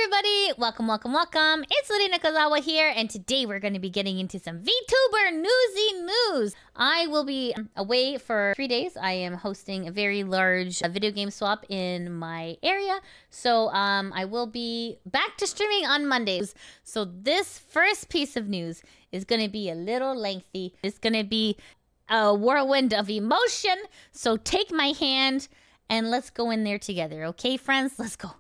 everybody! Welcome. It's Lady Nakazawa here, and today we're going to be getting into some VTuber Newsy news. I will be away for 3 days. I am hosting a very large video game swap in my area, so I will be back to streaming on Mondays. So this first piece of news is going to be a little lengthy. It's going to be a whirlwind of emotion, so take my hand and let's go in there together, okay, friends? Let's go.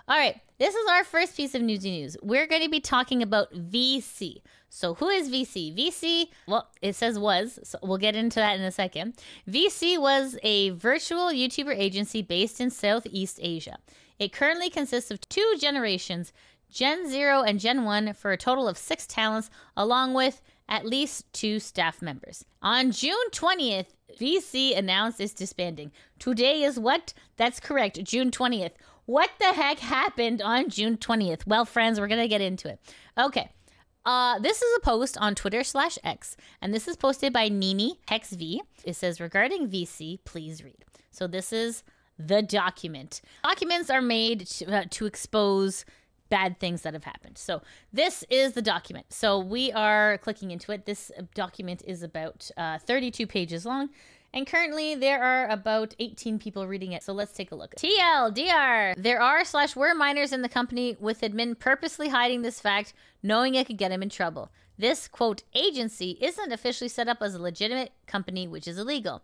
All right, this is our first piece of newsy news. We're going to be talking about VSea. So who is VSea? VSea, well, it says was, so we'll get into that in a second. VSea was a virtual YouTuber agency based in Southeast Asia. It currently consists of 2 generations, Gen 0 and Gen 1, for a total of 6 talents, along with at least 2 staff members. On June 20th, VSea announced it's disbanding. Today is what? That's correct, June 20th. What the heck happened on June 20th? Well, friends, we're going to get into it. Okay. This is a post on Twitter/X, and this is posted by Nijisanji Hex Haywire. It says, regarding VSea, please read. So this is the document. Documents are made to expose bad things that have happened. So this is the document. So we are clicking into it. This document is about 32 pages long. And currently, there are about 18 people reading it. So let's take a look. TLDR. There are/were minors in the company, with admin purposely hiding this fact, knowing it could get him in trouble. This, quote, agency isn't officially set up as a legitimate company, which is illegal.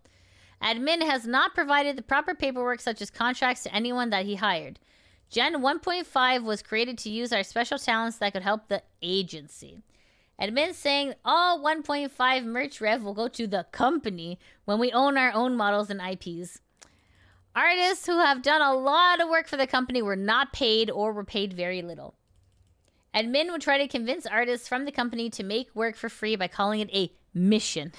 Admin has not provided the proper paperwork, such as contracts, to anyone that he hired. Gen 1.5 was created to use our special talents that could help the agency. Admin saying all 1.5 merch rev will go to the company when we own our own models and IPs. Artists who have done a lot of work for the company were not paid or were paid very little. Admin would try to convince artists from the company to make work for free by calling it a mission.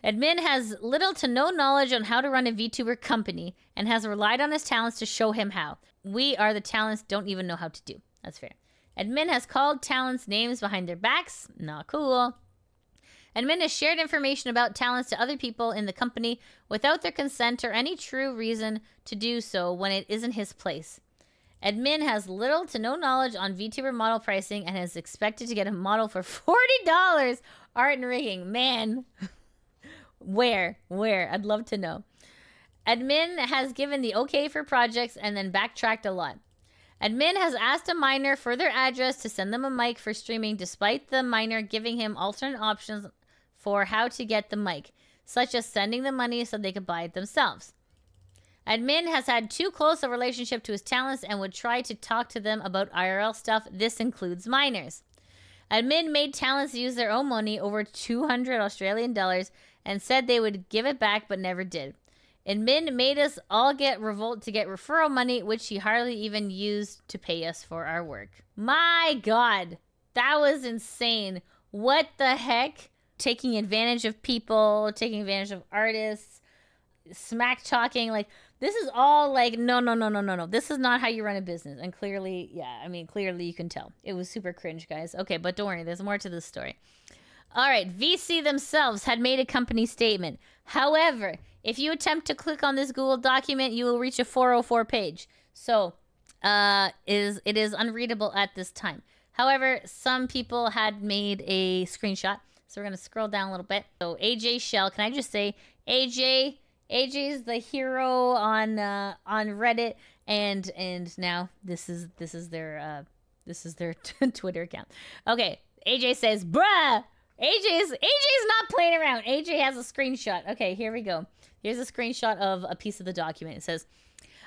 Admin has little to no knowledge on how to run a VTuber company and has relied on his talents to show him how. We are the talents don't even know how to do. That's fair. Admin has called talents names behind their backs. Not cool. Admin has shared information about talents to other people in the company without their consent or any true reason to do so when it isn't his place. Admin has little to no knowledge on VTuber model pricing and is expected to get a model for $40. Art and rigging. Man. Where? I'd love to know. Admin has given the okay for projects and then backtracked a lot. Admin has asked a minor for their address to send them a mic for streaming, despite the minor giving him alternate options for how to get the mic, such as sending the money so they could buy it themselves. Admin has had too close a relationship to his talents and would try to talk to them about IRL stuff. This includes minors. Admin made talents use their own money, over 200 Australian dollars, and said they would give it back but never did. Admin made us all get revolt to get referral money, which he hardly even used to pay us for our work. My God, that was insane. What the heck? Taking advantage of people, taking advantage of artists, smack talking. Like, this is all like, no. This is not how you run a business. And clearly, yeah, I mean, clearly you can tell. It was super cringe, guys. Okay, but don't worry, there's more to this story. All right, VSea themselves had made a company statement. However, if you attempt to click on this Google document, you will reach a 404 page. So it is unreadable at this time. However, some people had made a screenshot. So we're going to scroll down a little bit. So AJ Shell, can I just say AJ is the hero on Reddit, and now this is their Twitter account. Okay, AJ says, bruh, AJ's not playing around. AJ has a screenshot. Okay, here we go. Here's a screenshot of a piece of the document. It says,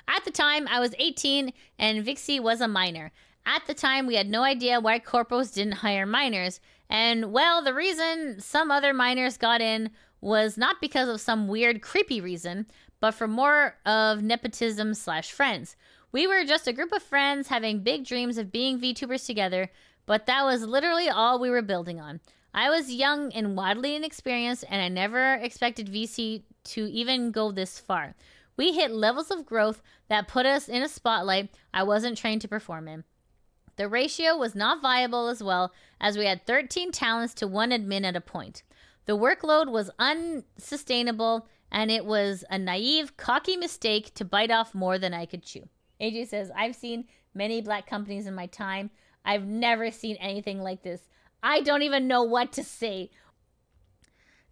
at the time, I was 18 and VSea was a minor. At the time, we had no idea why corpos didn't hire minors. And, well, the reason some other minors got in was not because of some weird, creepy reason, but for more of nepotism/friends. We were just a group of friends having big dreams of being VTubers together, but that was literally all we were building on. I was young and wildly inexperienced, and I never expected VSea to even go this far. We hit levels of growth that put us in a spotlight I wasn't trained to perform in. The ratio was not viable as well, as we had 13 talents to 1 admin at a point. The workload was unsustainable, and it was a naive, cocky mistake to bite off more than I could chew. AJ says, I've seen many black companies in my time. I've never seen anything like this. I don't even know what to say.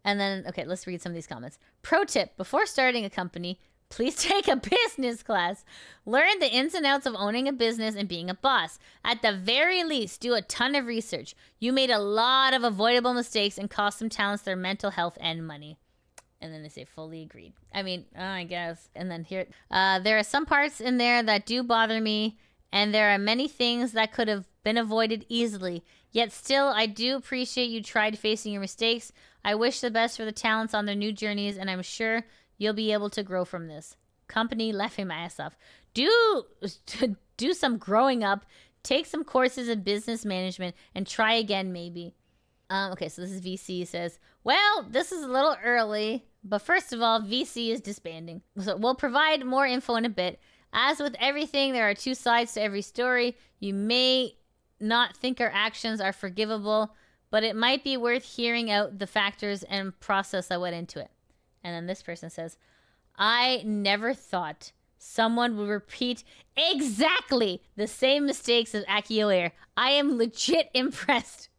And then, okay, let's read some of these comments. Pro tip, before starting a company, please take a business class. Learn the ins and outs of owning a business and being a boss. At the very least, do a ton of research. You made a lot of avoidable mistakes and cost some talents their mental health and money. And then they say, fully agreed. I mean, I guess. And then here, there are some parts in there that do bother me, and there are many things that could have been avoided easily. Yet still, I do appreciate you tried facing your mistakes. I wish the best for the talents on their new journeys, and I'm sure you'll be able to grow from this. Company, laughing my ass off. Do some growing up. Take some courses in business management and try again, maybe. Okay, so this is VSea says, well, this is a little early, but first of all, VSea is disbanding. So we'll provide more info in a bit. As with everything, there are two sides to every story. You may not think our actions are forgivable, but it might be worth hearing out the factors and process that went into it. And then this person says, I never thought someone would repeat exactly the same mistakes as Akio Air. I am legit impressed.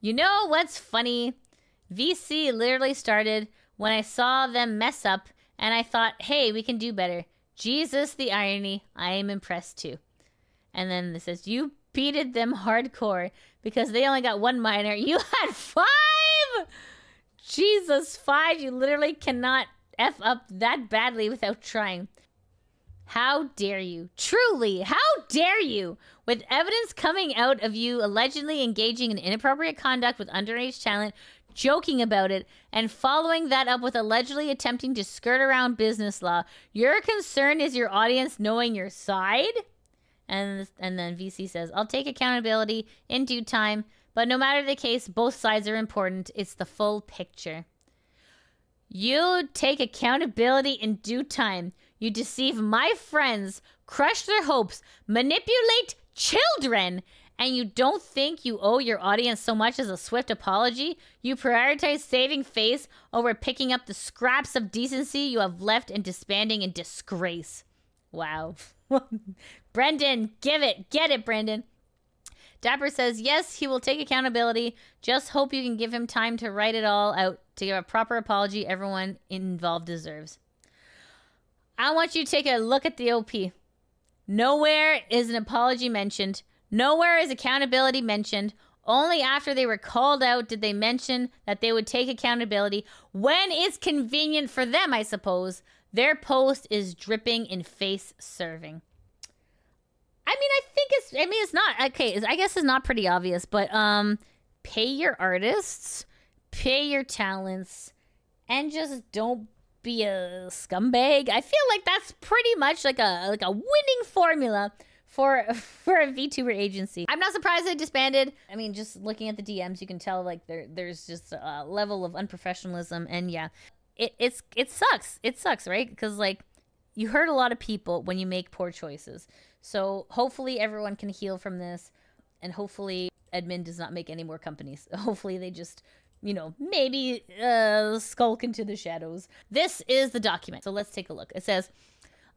You know what's funny? VSea literally started when I saw them mess up, and I thought, hey, we can do better. Jesus, the irony. I am impressed too. And then it says, you beated them hardcore because they only got one minor. You had 5! Jesus, 5. You literally cannot F up that badly without trying. How dare you? Truly, how dare you? With evidence coming out of you allegedly engaging in inappropriate conduct with underage talent, joking about it, and following that up with allegedly attempting to skirt around business law, your concern is your audience knowing your side? And then VSea says, I'll take accountability in due time, but no matter the case, both sides are important. It's the full picture. You take accountability in due time. You deceive my friends, crush their hopes, manipulate children, and you don't think you owe your audience so much as a swift apology? You prioritize saving face over picking up the scraps of decency you have left and disbanding in disgrace. Wow. Brendan, give it. Get it, Brendan. Dapper says, yes, he will take accountability. Just hope you can give him time to write it all out, to give a proper apology everyone involved deserves. I want you to take a look at the OP. Nowhere is an apology mentioned. Nowhere is accountability mentioned. Only after they were called out did they mention that they would take accountability when it's convenient for them, I suppose. Their post is dripping in face serving. It's not, okay, I guess it's not pretty obvious, but pay your artists, pay your talents, and just don't be a scumbag. I feel like that's pretty much like a winning formula for a VTuber agency. I'm not surprised they disbanded. I mean, just looking at the DMs, you can tell like there's just a level of unprofessionalism, and yeah, it sucks. It sucks, right? Because like you hurt a lot of people when you make poor choices. So hopefully everyone can heal from this, and hopefully admin does not make any more companies. Hopefully they just, you know, maybe skulk into the shadows. This is the document, so let's take a look. It says,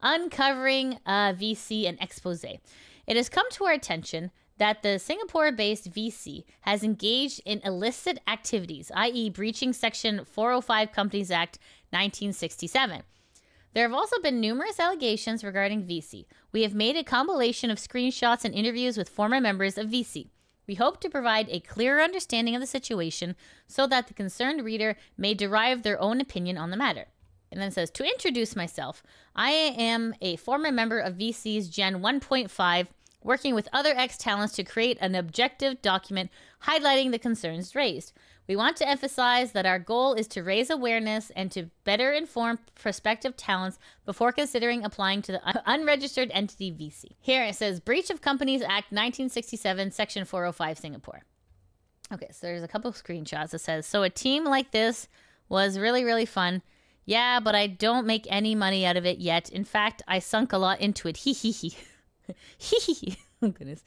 uncovering VSea and expose. It has come to our attention that the Singapore-based VSea has engaged in illicit activities, i.e. breaching Section 405 Companies Act 1967. There have also been numerous allegations regarding VSea. We have made a compilation of screenshots and interviews with former members of VSea. We hope to provide a clearer understanding of the situation so that the concerned reader may derive their own opinion on the matter. And then it says, to introduce myself, I am a former member of VSea's Gen 1.5, working with other ex-talents to create an objective document highlighting the concerns raised. We want to emphasize that our goal is to raise awareness and to better inform prospective talents before considering applying to the unregistered entity VSea. Here it says, Breach of Companies Act 1967, Section 405, Singapore. Okay, so there's a couple of screenshots. It says, so a team like this was really, really fun. Yeah, but I don't make any money out of it yet. In fact, I sunk a lot into it. Hee hee hee. Hee hee hee. Oh, goodness.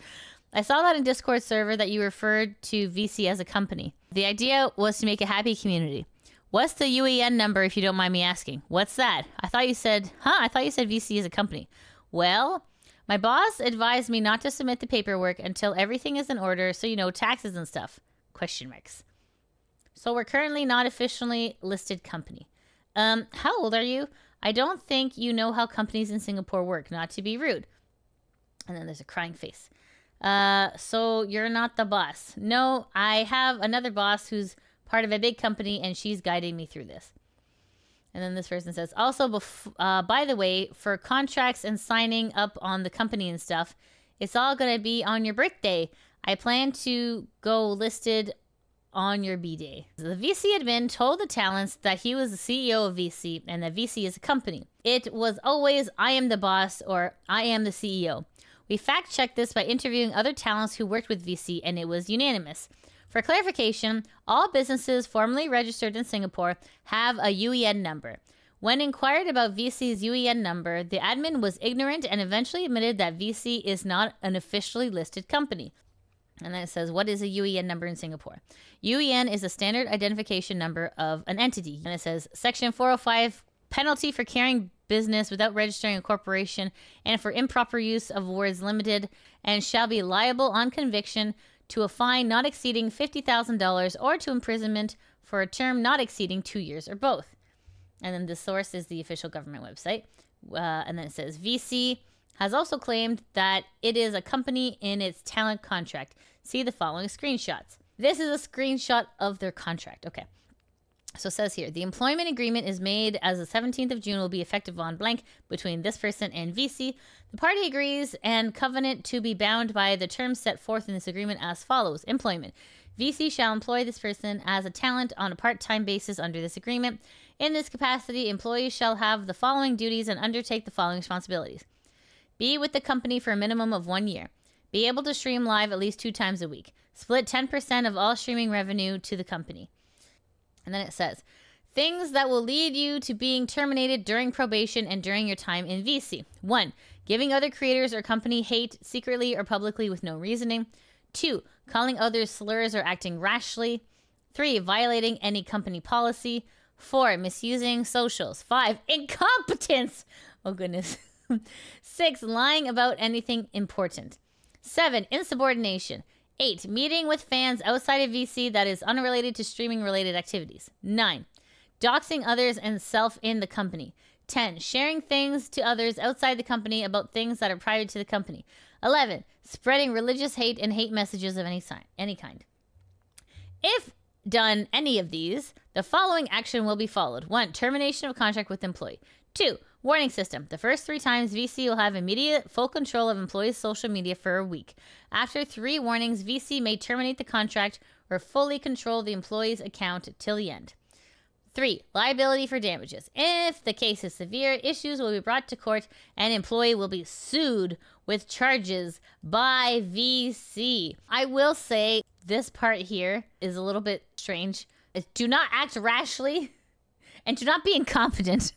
I saw that in Discord server that you referred to VSea as a company. The idea was to make a happy community. What's the UEN number, if you don't mind me asking? What's that? I thought you said VSea is a company. Well, My boss advised me not to submit the paperwork until everything is in order, so you know, taxes and stuff. Question marks. So we're currently not officially listed company. How old are you? I don't think you know how companies in Singapore work, not to be rude. And then there's a crying face. So you're not the boss. No, I have another boss who's part of a big company, and she's guiding me through this. And then this person says, also, by the way, for contracts and signing up on the company and stuff, it's all going to be on your birthday. I plan to go listed on your B-Day. The VSea admin told the talents that he was the CEO of VSea and that VSea is a company. It was always, I am the boss or I am the CEO. We fact-checked this by interviewing other talents who worked with VSea, and it was unanimous. For clarification, all businesses formally registered in Singapore have a UEN number. When inquired about VSea's UEN number, the admin was ignorant and eventually admitted that VSea is not an officially listed company. And then it says, what is a UEN number in Singapore? UEN is a standard identification number of an entity. And it says, Section 405, penalty for carrying business without registering a corporation and for improper use of words limited, and shall be liable on conviction to a fine not exceeding $50,000 or to imprisonment for a term not exceeding 2 years or both. And then the source is the official government website. And then it says, VSea has also claimed that it is a company in its talent contract. See the following screenshots. This is a screenshot of their contract. Okay. So it says here, the employment agreement is made as the 17th of June will be effective on blank between this person and VSea. The party agrees and covenant to be bound by the terms set forth in this agreement as follows. Employment. VSea shall employ this person as a talent on a part-time basis under this agreement. In this capacity, employees shall have the following duties and undertake the following responsibilities. Be with the company for a minimum of 1 year. Be able to stream live at least 2 times a week. Split 10% of all streaming revenue to the company. And then it says, things that will lead you to being terminated during probation and during your time in VSea. 1. Giving other creators or company hate secretly or publicly with no reasoning. 2. Calling others slurs or acting rashly. 3. Violating any company policy. 4. Misusing socials. 5. Incompetence. Oh, goodness. 6. Lying about anything important. 7. Insubordination. 8. Meeting with fans outside of VSea that is unrelated to streaming-related activities. 9. Doxing others and self in the company. 10. Sharing things to others outside the company about things that are private to the company. 11. Spreading religious hate and hate messages of any kind. If done any of these, the following action will be followed. 1. Termination of contract with employee. 2. Warning system. The first 3 times, VSea will have immediate full control of employees' social media for a week. After 3 warnings, VSea may terminate the contract or fully control the employee's account till the end. 3. Liability for damages. If the case is severe, issues will be brought to court and employee will be sued with charges by VSea. I will say this part here is a little bit strange. Do not act rashly and do not be incompetent.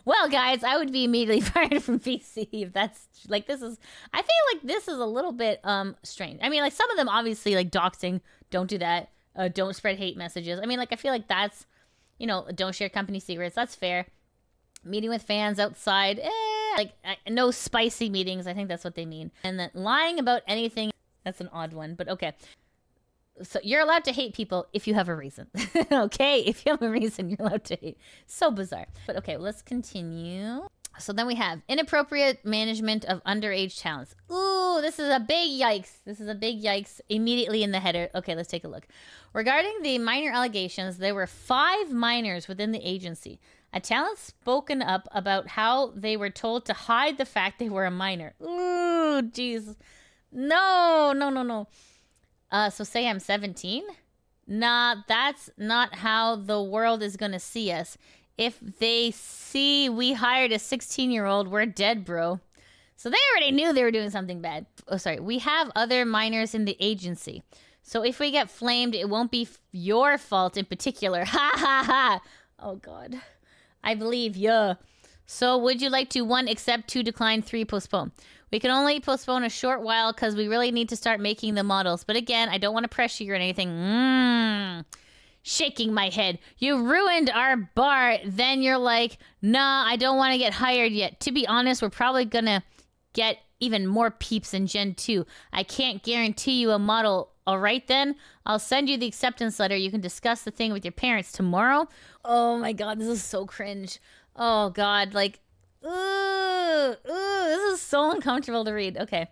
Well, guys, I would be immediately fired from VSea if that's like this is. I feel like this is a little bit strange. I mean, like some of them obviously like doxing. Don't do that. Don't spread hate messages. I mean, like I feel like that's, you know, don't share company secrets. That's fair. Meeting with fans outside. No spicy meetings. I think that's what they mean. And then lying about anything. That's an odd one, but okay. So you're allowed to hate people if you have a reason. Okay? If you have a reason, you're allowed to hate. So bizarre. But okay, let's continue. So then we have inappropriate management of underage talents. Ooh, this is a big yikes. This is a big yikes immediately in the header. Okay, let's take a look. Regarding the minor allegations, there were 5 minors within the agency. A talent spoken up about how they were told to hide the fact they were a minor. Ooh, jeez. No. So say I'm 17? Nah, that's not how the world is gonna see us. If they see we hired a 16-year-old, we're dead, bro. So they already knew they were doing something bad. Oh, sorry. We have other minors in the agency. So if we get flamed, it won't be your fault in particular. Ha ha ha. Oh, God. I believe ya. So would you like to 1, accept, 2, decline, 3, postpone? We can only postpone a short while because we really need to start making the models. But again, I don't want to pressure you or anything. Shaking my head. You ruined our bar. Then you're like, nah, I don't want to get hired yet. To be honest, we're probably going to get even more peeps in Gen 2. I can't guarantee you a model. All right, then. I'll send you the acceptance letter. You can discuss the thing with your parents tomorrow. Oh, my God. This is so cringe. Oh, God. Like, this is so uncomfortable to read. Okay.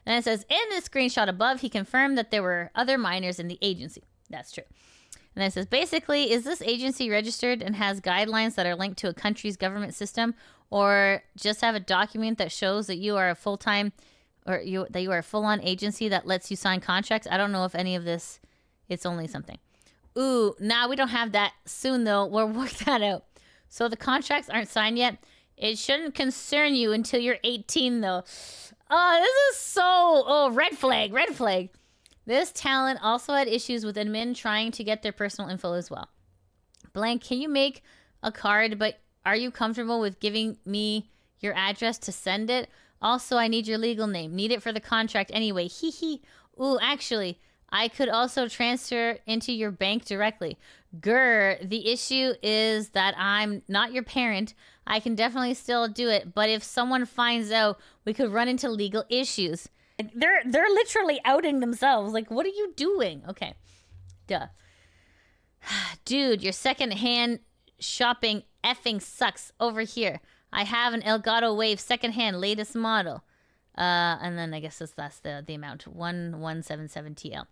And it says, in this screenshot above, he confirmed that there were other minors in the agency. That's true. And then it says, basically, is this agency registered and has guidelines that are linked to a country's government system, or just have a document that shows that you are a full-time, or that you are a full-on agency that lets you sign contracts? I don't know if any of this, it's only something. Ooh, nah, we don't have that. Soon, though, we'll work that out. So the contracts aren't signed yet. It shouldn't concern you until you're 18, though. Oh, this is so... Oh, red flag, red flag. This talent also had issues with admin trying to get their personal info as well. Blank, can you make a card, but are you comfortable with giving me your address to send it? Also, I need your legal name. Need it for the contract anyway. Hee hee. Ooh, actually, I could also transfer into your bank directly. Grr, the issue is that I'm not your parent. I can definitely still do it, but if someone finds out, we could run into legal issues. They're literally outing themselves. Like, what are you doing? Okay. Duh. Dude, your secondhand shopping effing sucks over here. I have an Elgato Wave secondhand latest model. And then I guess that's the amount. 1177 TL.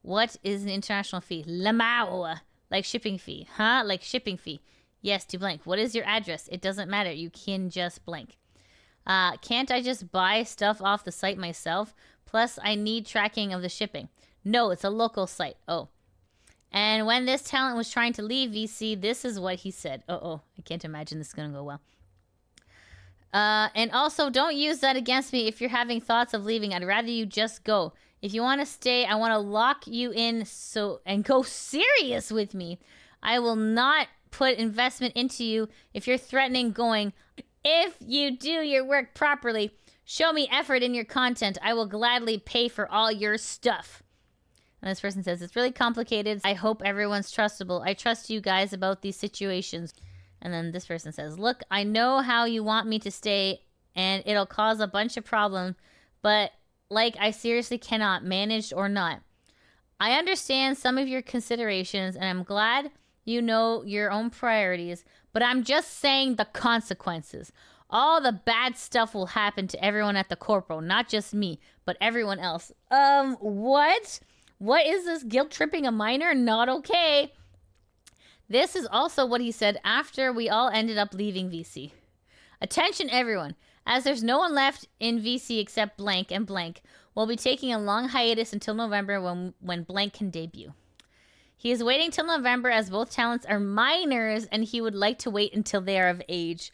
What is an international fee? Lamau. Like shipping fee. Huh? Like shipping fee. Yes, to blank. What is your address? It doesn't matter. You can just blank. Can't I just buy stuff off the site myself? Plus, I need tracking of the shipping. No, it's a local site. Oh. And when this talent was trying to leave VSea, this is what he said. Uh-oh. I can't imagine this is going to go well. And also, don't use that against me if you're having thoughts of leaving. I'd rather you just go. If you want to stay, I want to lock you in and go serious with me. I will not put investment into you if you're threatening going. If you do your work properly, show me effort in your content. I will gladly pay for all your stuff. And this person says, it's really complicated. I hope everyone's trustable. I trust you guys about these situations. And then this person says, look, I know how you want me to stay, and it'll cause a bunch of problems, but like I seriously cannot, managed or not. I understand some of your considerations, and I'm glad you know your own priorities, but I'm just saying the consequences. All the bad stuff will happen to everyone at the corporal, not just me, but everyone else. What? What is this? Guilt tripping a minor? Not okay. This is also what he said after we all ended up leaving VSea. Attention everyone, as there's no one left in VSea except blank and blank, we'll be taking a long hiatus until November when blank can debut. He is waiting till November as both talents are minors and he would like to wait until they are of age.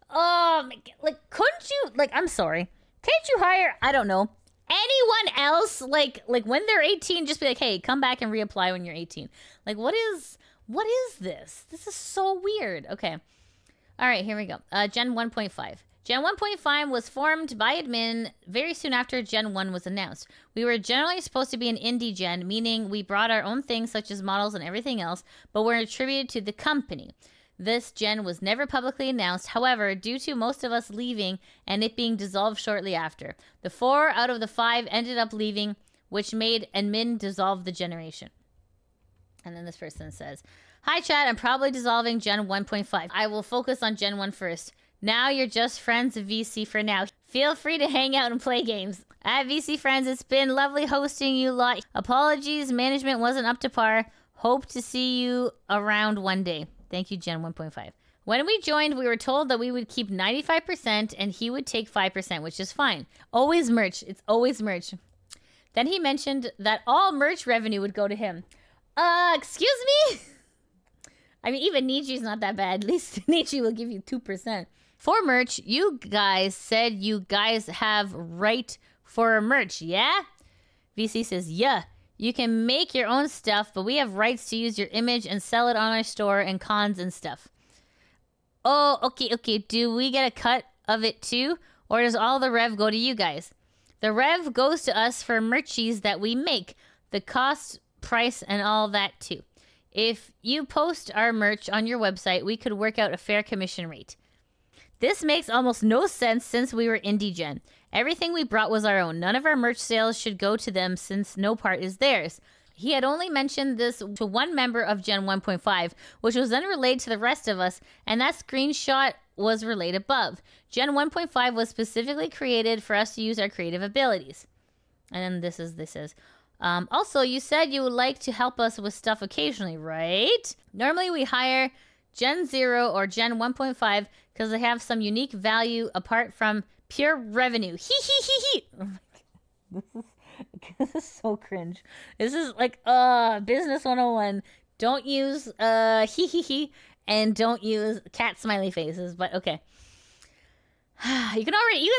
Oh, like, couldn't you, like, I'm sorry. Can't you hire, I don't know, anyone else? Like when they're 18, just be like, hey, come back and reapply when you're 18. Like, what is this? This is so weird. Okay. All right, here we go. Gen 1.5. Gen 1.5 was formed by admin very soon after Gen 1 was announced. We were generally supposed to be an indie gen, meaning we brought our own things such as models and everything else, but were attributed to the company. This gen was never publicly announced, however, due to most of us leaving and it being dissolved shortly after. The 4 out of the 5 ended up leaving, which made admin dissolve the generation. And then this person says, hi chat, I'm probably dissolving Gen 1.5. I will focus on Gen 1 first. Now you're just friends of VSea for now. Feel free to hang out and play games. At VSea Friends, it's been lovely hosting you lot. Apologies, management wasn't up to par. Hope to see you around one day. Thank you, Gen 1.5. When we joined, we were told that we would keep 95% and he would take 5%, which is fine. Always merch. It's always merch. Then he mentioned that all merch revenue would go to him. Excuse me? I mean, even Niji's not that bad. At least Niji will give you 2%. For merch, you guys said you guys have right for merch, yeah? VSea says, yeah. You can make your own stuff, but we have rights to use your image and sell it on our store and cons and stuff. Oh, okay. Do we get a cut of it too? Or does all the rev go to you guys? The rev goes to us for merchies that we make. The cost, price, and all that too. If you post our merch on your website, we could work out a fair commission rate. This makes almost no sense since we were indie gen. Everything we brought was our own. None of our merch sales should go to them since no part is theirs. He had only mentioned this to one member of Gen 1.5, which was then relayed to the rest of us, and that screenshot was relayed above. Gen 1.5 was specifically created for us to use our creative abilities. And then this is, also, you said you would like to help us with stuff occasionally, right? Normally we hire Gen 0 or Gen 1.5 because they have some unique value apart from pure revenue. Oh my God. This is so cringe. This is like business 101. Don't use and don't use cat smiley faces, but okay. You can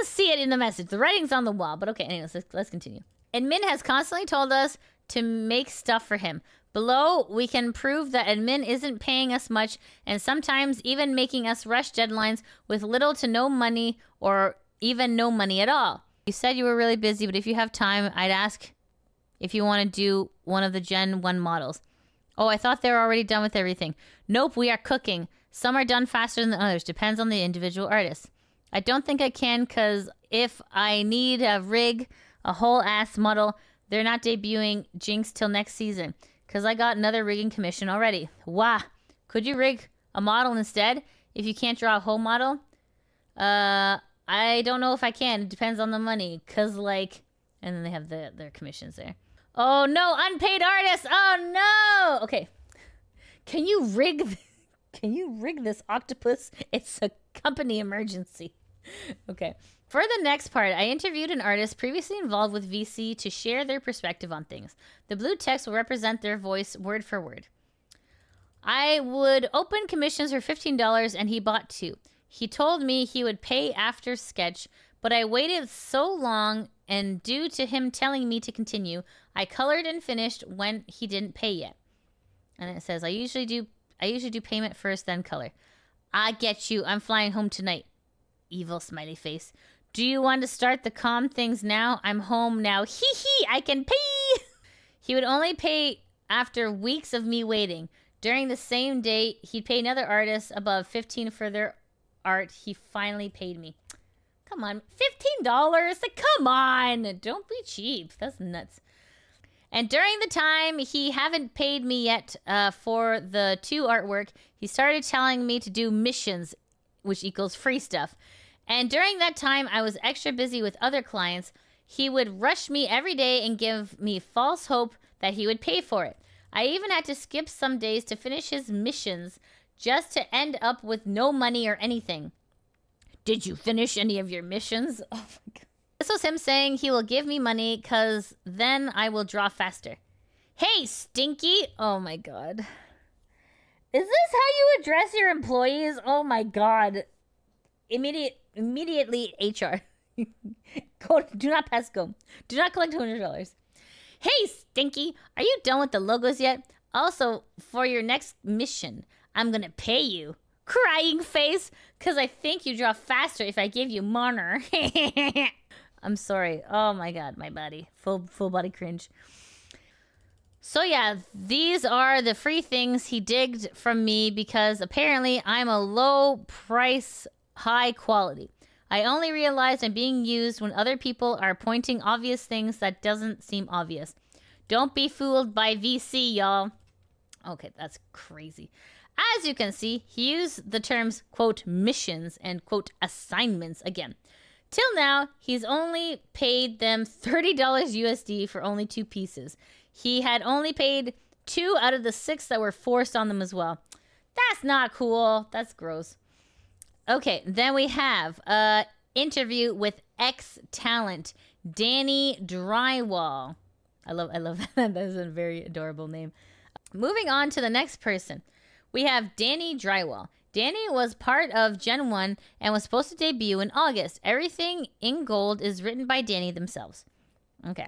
see it in the message. The writing's on the wall, but okay, anyways, let's continue. Admin has constantly told us to make stuff for him. Below, we can prove that admin isn't paying us much and sometimes even making us rush deadlines with little to no money or even no money at all. You said you were really busy, but if you have time, I'd ask if you want to do one of the Gen 1 models. Oh, I thought they were already done with everything. Nope, we are cooking. Some are done faster than others. Depends on the individual artist. I don't think I can because if I need a rig, a whole ass model, they're not debuting Jinx till next season because I got another rigging commission already. Wow. Could you rig a model instead if you can't draw a whole model? I don't know if I can. It depends on the money because like, and then they have their commissions there. Oh no, unpaid artists. Oh no. Okay. Can you rig this octopus? It's a company emergency. Okay. For the next part, I interviewed an artist previously involved with VSea to share their perspective on things. The blue text will represent their voice word for word. I would open commissions for $15 and he bought 2. He told me he would pay after sketch, but I waited so long and due to him telling me to continue, I colored and finished when he didn't pay yet. And it says, I usually do payment first, then color. I get you. I'm flying home tonight. Evil smiley face. Do you want to start the calm things now? I'm home now. Hee hee, I can pay. He would only pay after weeks of me waiting. During the same day, he'd pay another artist above $15 for their art. He finally paid me. Come on, $15? Like, come on. Don't be cheap. That's nuts. And during the time he haven't paid me yet for the 2 artwork, he started telling me to do missions, which equals free stuff. And during that time, I was extra busy with other clients. He would rush me every day and give me false hope that he would pay for it. I even had to skip some days to finish his missions just to end up with no money or anything. Did you finish any of your missions? Oh my God. This was him saying he will give me money because then I will draw faster. Hey, Stinky! Oh my God. Is this how you address your employees? Oh my God. Immediately HR. Do not pass go. Do not collect $200. Hey, Stinky! Are you done with the logos yet? Also, for your next mission, I'm gonna pay you. Crying face! Because I think you draw faster if I give you moner. I'm sorry. Oh my God, my body. Full body cringe. So yeah, these are the free things he digged from me because apparently I'm a low price, high quality. I only realize I'm being used when other people are pointing obvious things that doesn't seem obvious. Don't be fooled by VSea, y'all. Okay, that's crazy. As you can see, he used the terms, quote, missions and, quote, assignments again. Till now, he's only paid them $30 USD for only 2 pieces. He had only paid 2 out of the 6 that were forced on them as well. That's not cool. That's gross. Okay, then we have an interview with ex-talent, Danny Drywall. I love that. That is a very adorable name. Moving on to the next person. We have Danny Drywall. Danny was part of Gen 1 and was supposed to debut in August. Everything in gold is written by Danny themselves. Okay.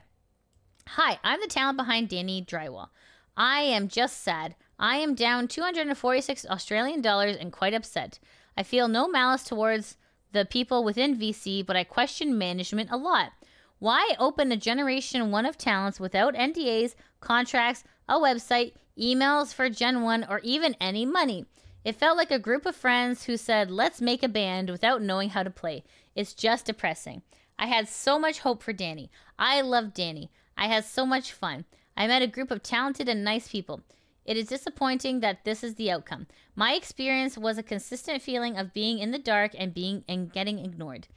Hi, I'm the talent behind Danny Drywall. I am just sad. I am down 246 Australian dollars and quite upset. I feel no malice towards the people within VSea, but I question management a lot. Why open a Generation 1 of talents without NDAs, contracts, a website, emails for Gen 1, or even any money? It felt like a group of friends who said, let's make a band without knowing how to play. It's just depressing. I had so much hope for Danny. I love Danny. I had so much fun. I met a group of talented and nice people. It is disappointing that this is the outcome. My experience was a consistent feeling of being in the dark and getting ignored.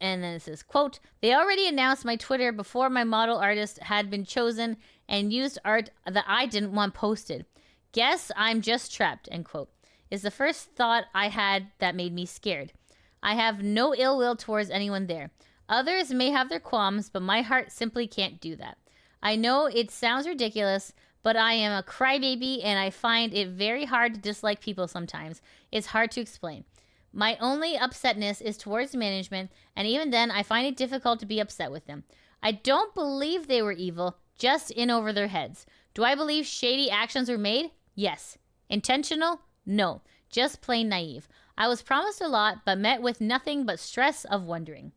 And then it says, quote, they already announced my Twitter before my model artist had been chosen and used art that I didn't want posted. Guess I'm just trapped, end quote, is the first thought I had that made me scared. I have no ill will towards anyone there. Others may have their qualms, but my heart simply can't do that. I know it sounds ridiculous, but I am a crybaby and I find it very hard to dislike people sometimes. It's hard to explain. My only upsetness is towards management, and even then I find it difficult to be upset with them. I don't believe they were evil, just in over their heads. Do I believe shady actions were made? Yes. Intentional? No. Just plain naive. I was promised a lot, but met with nothing but stress of wondering.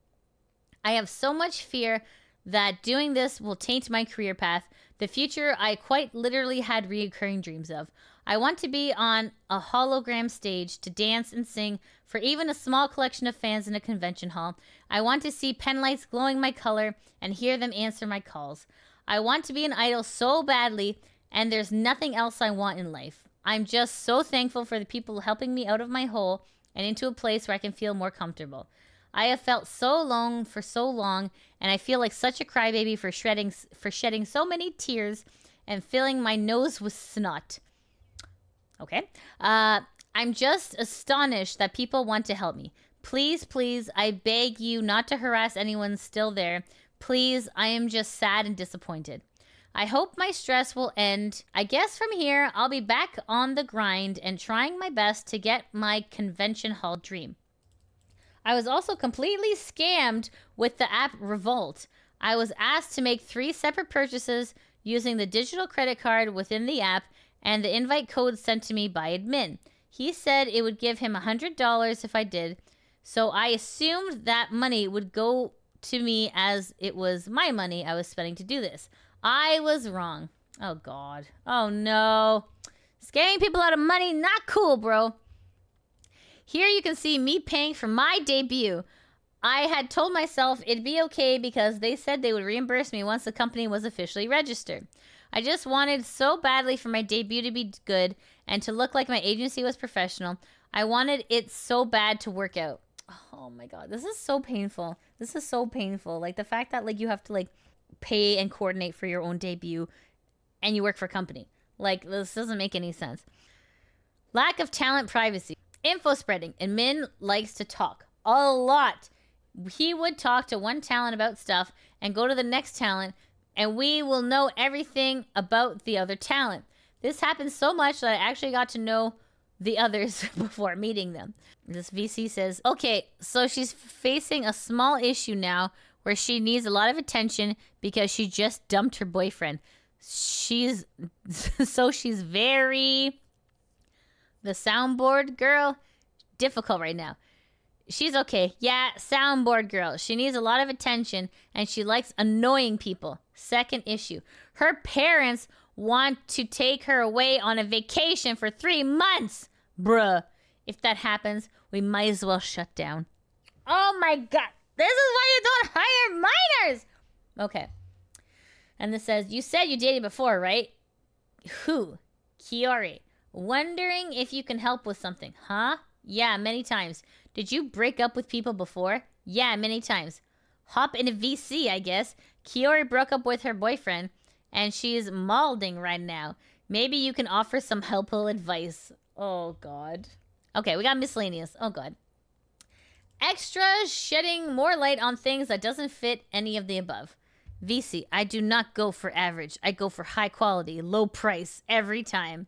I have so much fear that doing this will taint my career path, the future I quite literally had reoccurring dreams of. I want to be on a hologram stage to dance and sing for even a small collection of fans in a convention hall. I want to see pen lights glowing my color and hear them answer my calls. I want to be an idol so badly, and there's nothing else I want in life. I'm just so thankful for the people helping me out of my hole and into a place where I can feel more comfortable. I have felt so alone for so long, and I feel like such a crybaby for shedding so many tears and filling my nose with snot. Okay. I'm just astonished that people want to help me. Please, please, I beg you not to harass anyone still there. Please, I am just sad and disappointed. I hope my stress will end. I guess from here, I'll be back on the grind and trying my best to get my convention hall dream. I was also completely scammed with the app Revolt. I was asked to make 3 separate purchases using the digital credit card within the app and the invite code sent to me by admin. He said it would give him $100 if I did, so I assumed that money would go to me as it was my money I was spending to do this. I was wrong. Oh, God. Oh, no. Scamming people out of money, not cool, bro. Here you can see me paying for my debut. I had told myself it'd be okay because they said they would reimburse me once the company was officially registered. I just wanted so badly for my debut to be good and to look like my agency was professional. I wanted it so bad to work out. Oh my God, this is so painful. This is so painful. Like the fact that like you have to like pay and coordinate for your own debut and you work for a company. Like this doesn't make any sense. Lack of talent privacy. Info spreading. Admin likes to talk a lot. He would talk to one talent about stuff and go to the next talent, and we will know everything about the other talent. This happens so much that I actually got to know the others before meeting them. This VC says, okay, so she's facing a small issue now where she needs a lot of attention because she just dumped her boyfriend. She's very... The soundboard girl, difficult right now. She's okay. Yeah, soundboard girl. She needs a lot of attention, and she likes annoying people. Second issue. Her parents want to take her away on a vacation for 3 months. Bruh. If that happens, we might as well shut down. Oh my God. This is why you don't hire minors. Okay. And this says, you said you dated before, right? Who? Kiori. Wondering if you can help with something. Huh? Yeah, many times. Did you break up with people before? Yeah, many times. Hop into VC, I guess. Kiori broke up with her boyfriend, and she's malding right now. Maybe you can offer some helpful advice. Oh, God. Okay, we got miscellaneous. Oh, God. Extra shedding more light on things that doesn't fit any of the above. VC, I do not go for average. I go for high quality, low price, every time.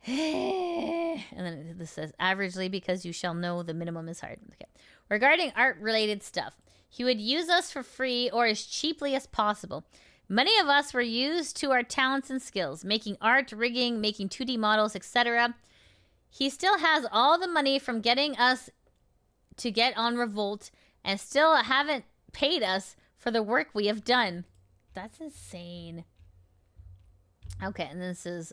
And then this says, averagely because you shall know the minimum is hard. Okay. Regarding art-related stuff, he would use us for free or as cheaply as possible. Many of us were used to our talents and skills, making art, rigging, making 2D models, etc. He still has all the money from getting us to get on Revolt and still haven't paid us for the work we have done. That's insane. Okay, and this is...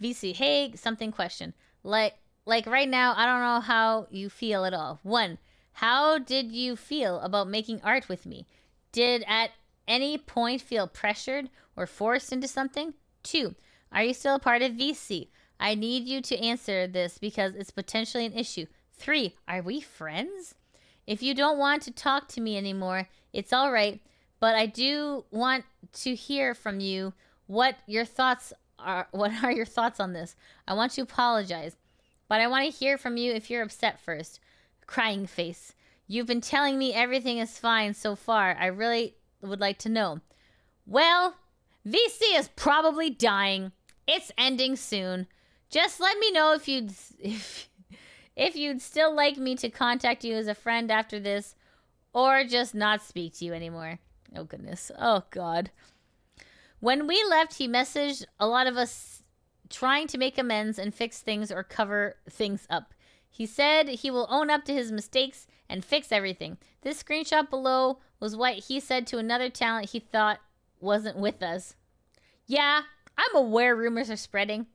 VC, hey, something question. Like right now, I don't know how you feel at all. 1, How did you feel about making art with me? Did at any point feel pressured or forced into something? 2. Are you still a part of VSea? I need you to answer this because it's potentially an issue. 3. Are we friends? If you don't want to talk to me anymore, it's all right, but I do want to hear from you what your thoughts are. What are your thoughts on this? I want to apologize, but I want to hear from you if you're upset first. Crying face. You've been telling me everything is fine so far. I really would like to know. Well, VSea is probably dying. It's ending soon. Just let me know if you'd still like me to contact you as a friend after this, or just not speak to you anymore. Oh, goodness. Oh, God. When we left, he messaged a lot of us trying to make amends and fix things or cover things up. He said he will own up to his mistakes and fix everything. This screenshot below was what he said to another talent he thought wasn't with us. Yeah, I'm aware rumors are spreading.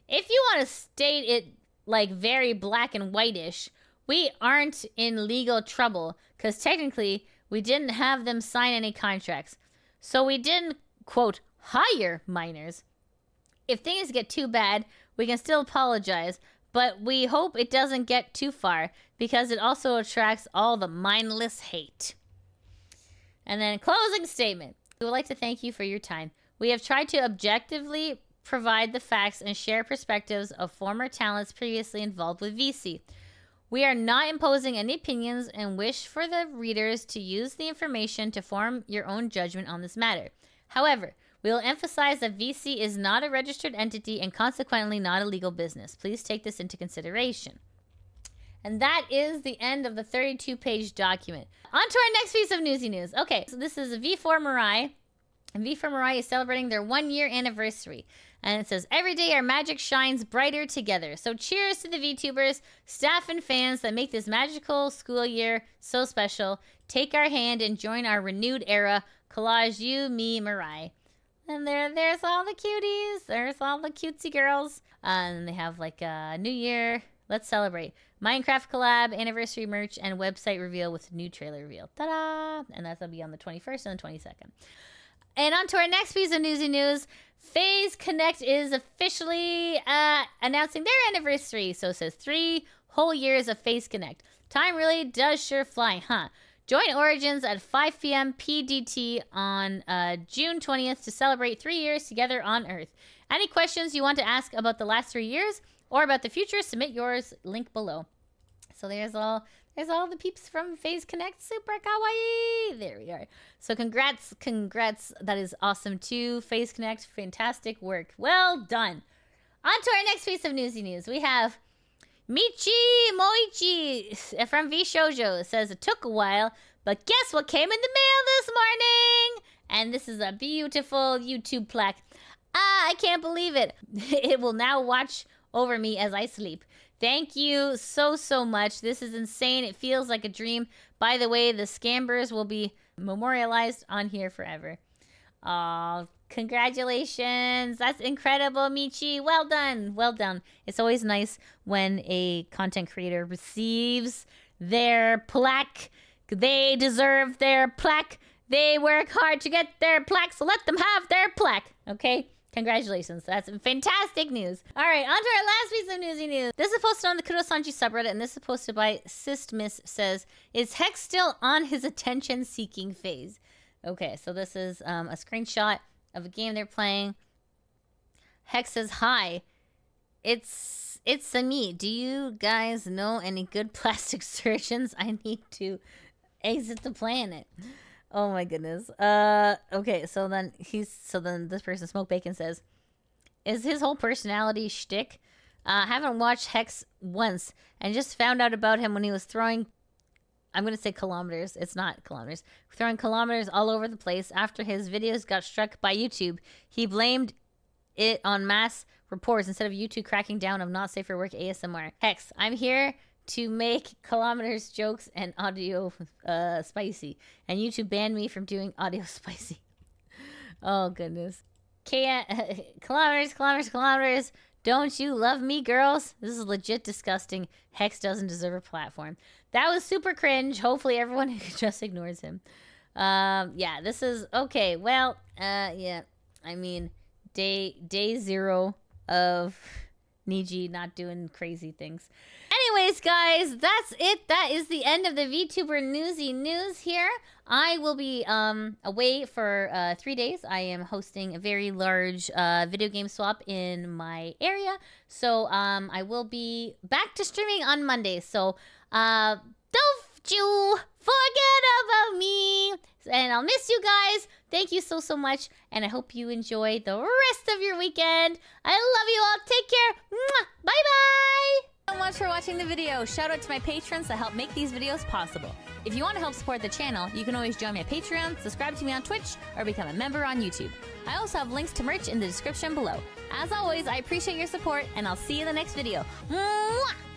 If you want to state it like very black and whitish, we aren't in legal trouble because technically we didn't have them sign any contracts. So we didn't, quote, hire minors. If things get too bad, we can still apologize, but we hope it doesn't get too far because it also attracts all the mindless hate. And then closing statement. We would like to thank you for your time. We have tried to objectively provide the facts and share perspectives of former talents previously involved with VSea. We are not imposing any opinions and wish for the readers to use the information to form your own judgment on this matter. However, we will emphasize that VSea is not a registered entity and consequently not a legal business. Please take this into consideration. And that is the end of the 32-page document. On to our next piece of newsy news. Okay, so this is V4 Mirai. And V4 Mirai is celebrating their 1-year anniversary. And it says, every day our magic shines brighter together. So cheers to the VTubers, staff, and fans that make this magical school year so special. Take our hand and join our renewed era. Collage you, me, Mirai. And there's all the cuties. There's all the cutesy girls. And they have like a new year. Let's celebrate. Minecraft collab, anniversary merch, and website reveal with new trailer reveal. Ta-da! And that'll be on the 21st and the 22nd. And on to our next piece of newsy news. FaZe Connect is officially announcing their anniversary. So it says 3 whole years of FaZe Connect. Time really does sure fly, huh? Join Origins at 5 p.m. PDT on June 20th to celebrate 3 years together on Earth. Any questions you want to ask about the last 3 years or about the future, submit yours, link below. So there's all the peeps from FaZe Connect. Super kawaii. There we are. So congrats. That is awesome too. FaZe Connect, fantastic work. Well done. On to our next piece of newsy news. We have Michi Mochievee from VShojo. It says it took a while, but guess what came in the mail this morning? And this is a beautiful YouTube plaque. I can't believe it. It will now watch over me as I sleep. Thank you so much. This is insane. It feels like a dream. By the way, the Scambers will be memorialized on here forever. Oh, congratulations. That's incredible, Michi. Well done. Well done. It's always nice when a content creator receives their plaque. They deserve their plaque. They work hard to get their plaque, so let them have their plaque. Okay? Congratulations. That's fantastic news. All right, on to our last piece of newsy news. This is posted on the Kurosanji subreddit, and this is posted by Sistmiss says, is Hex still on his attention-seeking phase? Okay, so this is a screenshot of a game they're playing. Hex says, hi, it's me. Do you guys know any good plastic surgeons? I need to exit the planet. Oh my goodness. Okay, so then this person, Smoke Bacon, says, is his whole personality shtick? Haven't watched Hex once and just found out about him when he was throwing, I'm gonna say kilometers, it's not kilometers, throwing kilometers all over the place after his videos got struck by YouTube. He blamed it on mass reports instead of YouTube cracking down on not safe for work ASMR. Hex, I'm here to make kilometers jokes and audio spicy, and YouTube banned me from doing audio spicy. Oh goodness. Kilometers Don't you love me, girls? This is legit disgusting. Hex doesn't deserve a platform. That was super cringe. Hopefully everyone just ignores him. Yeah, this is okay. Well, yeah. I mean, day 0 of Niji not doing crazy things. Anyways, guys, that's it. That is the end of the VTuber Newsy news here. I will be away for 3 days. I am hosting a very large video game swap in my area. So I will be back to streaming on Monday. So don't you forget about me. And I'll miss you guys. Thank you so much. And I hope you enjoy the rest of your weekend. I love you all. Take care. Bye-bye. So much for watching the video. Shout out to my patrons that help make these videos possible. If you want to help support the channel, you can always join my Patreon, subscribe to me on Twitch, or become a member on YouTube. I also have links to merch in the description below. As always, I appreciate your support, and I'll see you in the next video. Mwah!